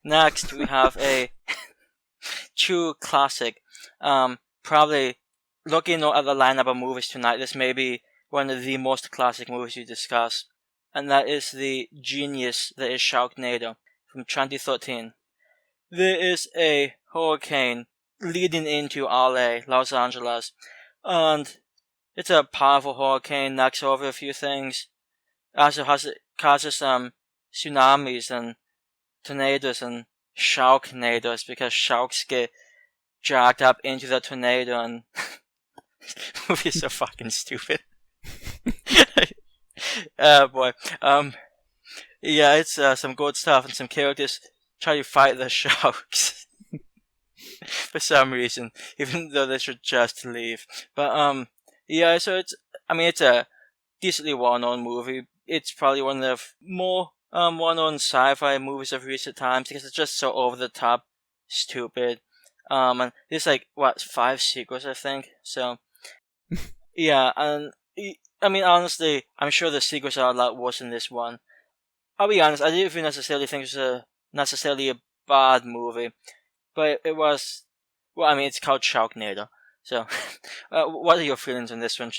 Next, we have a true classic. Probably looking at the lineup of movies tonight, this may be one of the most classic movies we discuss, and that is the genius that is Sharknado from 2013. There is a hurricane leading into LA, Los Angeles, and it's a powerful hurricane, knocks over a few things, also causes some tsunamis and tornadoes and sharknadoes because sharks get dragged up into the tornado, and the movie is so fucking stupid. Oh boy. Yeah, it's some good stuff, and some characters try to fight the sharks for some reason, even though they should just leave. But yeah, so it's a decently well-known movie. It's probably one of the more well-known sci-fi movies of recent times because it's just so over-the-top stupid. And there's 5 sequels, I think. So yeah, and honestly, I'm sure the sequels are a lot worse than this one. I'll be honest, I didn't even necessarily think it was necessarily a bad movie, but it was. Well, it's called Sharknado. So, what are your feelings on this one?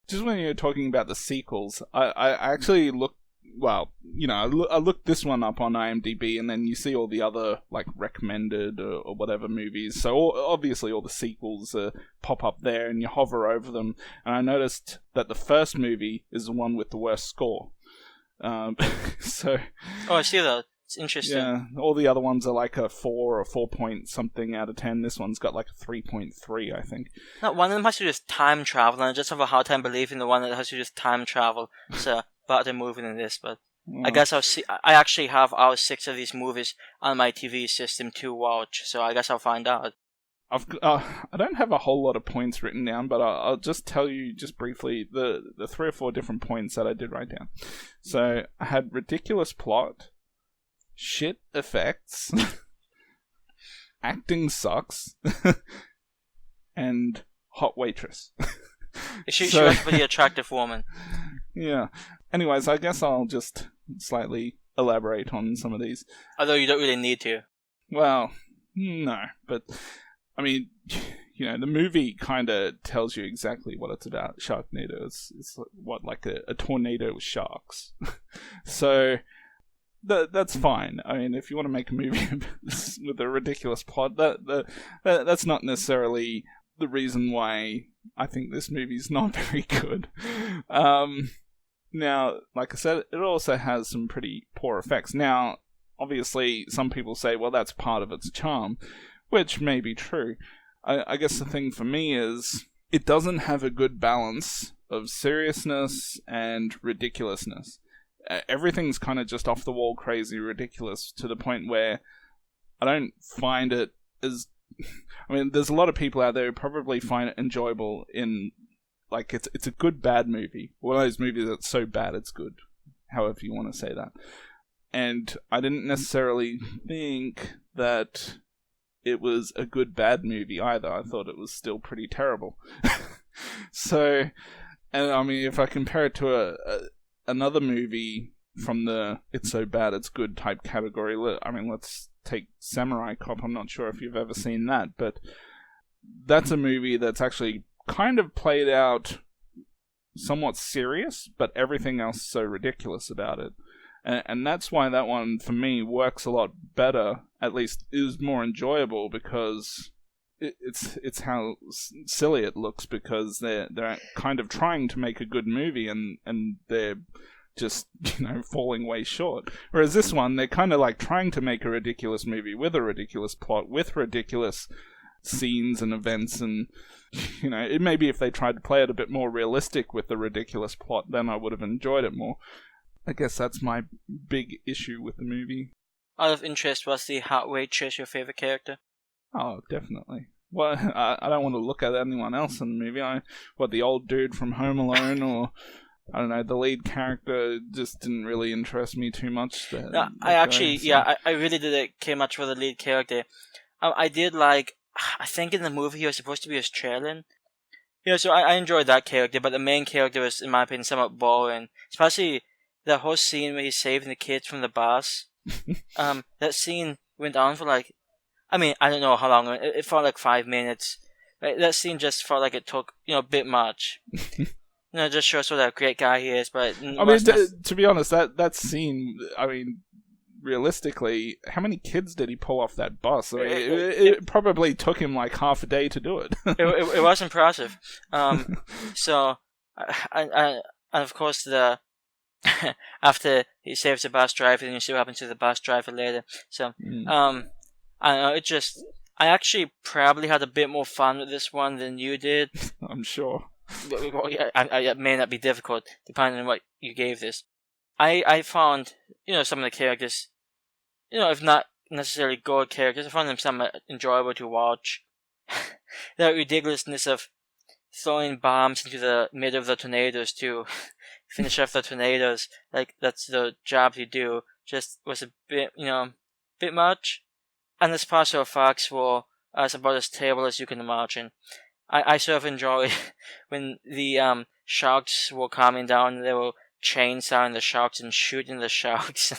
Just when you're talking about the sequels, I actually looked. Well, I looked this one up on IMDb, and then you see all the other recommended or whatever movies. So obviously all the sequels pop up there, and you hover over them. And I noticed that the first movie is the one with the worst score. So. Oh, I see that. It's interesting. Yeah, all the other ones are a 4 or 4 point something out of 10. This one's got a 3.3, I think. No, one of them has to do with time travel, and I just have a hard time believing the one that has to do with time travel. So. Better movie than this, but I guess I'll see. I actually have all 6 of these movies on my TV system to watch, so I guess I'll find out. I don't have a whole lot of points written down, but I'll just tell you just briefly the 3 or 4 different points that I did write down. So I had ridiculous plot, shit effects, acting sucks, and hot waitress. She was a pretty attractive woman. Yeah. Anyways, I guess I'll just slightly elaborate on some of these. Although you don't really need to. Well, no. But, the movie kind of tells you exactly what it's about. Sharknado. It's a tornado with sharks. So, that's fine. If you want to make a movie with a ridiculous plot, that's not necessarily the reason why I think this movie's not very good. Now, like I said, it also has some pretty poor effects. Now, obviously, some people say, well, that's part of its charm, which may be true. I guess the thing for me is, it doesn't have a good balance of seriousness and ridiculousness. Everything's kind of just off the wall crazy ridiculous to the point where I don't find it as... there's a lot of people out there who probably find it enjoyable in... it's a good bad movie. One of those movies that's so bad it's good. However you want to say that. And I didn't necessarily think that it was a good bad movie either. I thought it was still pretty terrible. So, and if I compare it to another movie from the it's so bad it's good type category, let's take Samurai Cop. I'm not sure if you've ever seen that, but that's a movie that's actually kind of played out somewhat serious, but everything else is so ridiculous about it. And that's why that one, for me, works a lot better, at least is more enjoyable, because it's how silly it looks, because they're kind of trying to make a good movie, and they're just, falling way short. Whereas this one, they're kind of trying to make a ridiculous movie with a ridiculous plot, with ridiculous scenes and events, and it may be if they tried to play it a bit more realistic with the ridiculous plot, then I would have enjoyed it more. I guess that's my big issue with the movie. Out of interest, was the hot waitress your favorite character? Oh, definitely. Well, I don't want to look at anyone else in the movie. The old dude from Home Alone, or I don't know, the lead character just didn't really interest me too much. I really didn't care much for the lead character. I did I think in the movie he was supposed to be Australian. So I enjoyed that character, but the main character was, in my opinion, somewhat boring. Especially the whole scene where he's saving the kids from the bus. That scene went on for like, I mean, I don't know how long. It felt like 5 minutes. That scene just felt like it took, a bit much. Just shows what a great guy he is. But I mean, to be honest, that scene, I mean, realistically, how many kids did he pull off that bus? I mean, it probably took him like half a day to do it. It was impressive. So, and of course, after he saves the bus driver, then you see what happens to the bus driver later. So, I don't know, I actually probably had a bit more fun with this one than you did. I'm sure. It may not be difficult, depending on what you gave this. I found, some of the characters, if not necessarily good characters, I found them somewhat enjoyable to watch. The ridiculousness of throwing bombs into the middle of the tornadoes to finish off the tornadoes, like that's the job you do, just was a bit, bit much. And the special effects were about as terrible as you can imagine. I sort of enjoyed when the sharks were coming down, they were chainsawing the sharks and shooting the sharks.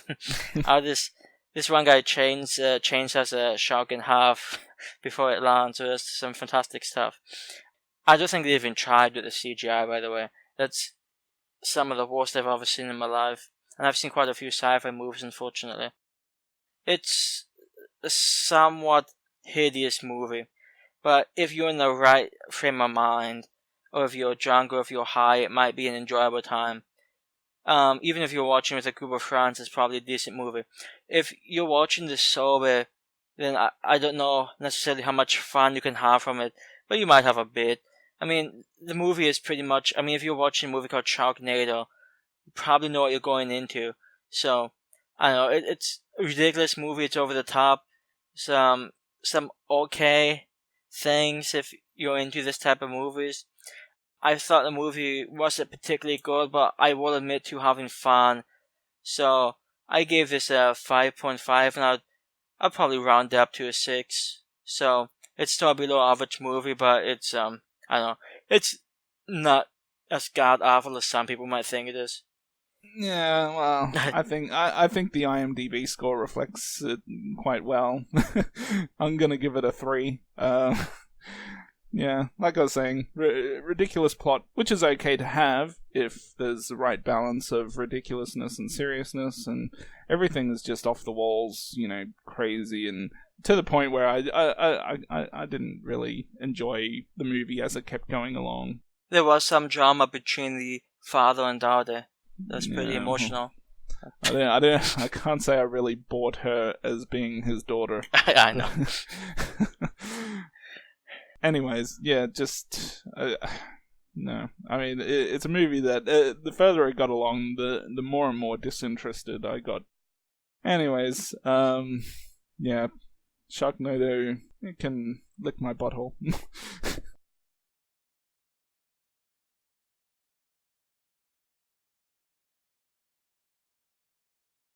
This one guy chainsaws a shark in half before it lands. So there's some fantastic stuff. I don't think they even tried with the CGI, by the way. That's some of the worst I've ever seen in my life. And I've seen quite a few sci-fi movies, unfortunately. It's a somewhat hideous movie. But if you're in the right frame of mind, or if you're drunk or if you're high, it might be an enjoyable time. Even if you're watching with a group of friends, it's probably a decent movie. If you're watching this sober, then I don't know necessarily how much fun you can have from it, but you might have a bit. I mean, the movie is pretty much, if you're watching a movie called Sharknado, you probably know what you're going into. So, I don't know, it's a ridiculous movie, it's over the top. Some okay things if you're into this type of movies. I thought the movie wasn't particularly good, but I will admit to having fun. So I gave this a 5.5, and I'll probably round it up to a 6. So it's still a below average movie, but it's I don't know, it's not as god awful as some people might think it is. Yeah, well, I think the IMDb score reflects it quite well. I'm gonna give it a 3. Yeah, like I was saying, ridiculous plot, which is okay to have if there's the right balance of ridiculousness and seriousness, and everything is just off the walls, crazy, and to the point where I didn't really enjoy the movie as it kept going along. There was some drama between the father and daughter. That's pretty emotional. I can't say I really bought her as being his daughter. I know. Anyways, yeah, just no. I mean, it's a movie that the further it got along, the more and more disinterested I got. Anyways, yeah, Sharknado, it can lick my butthole.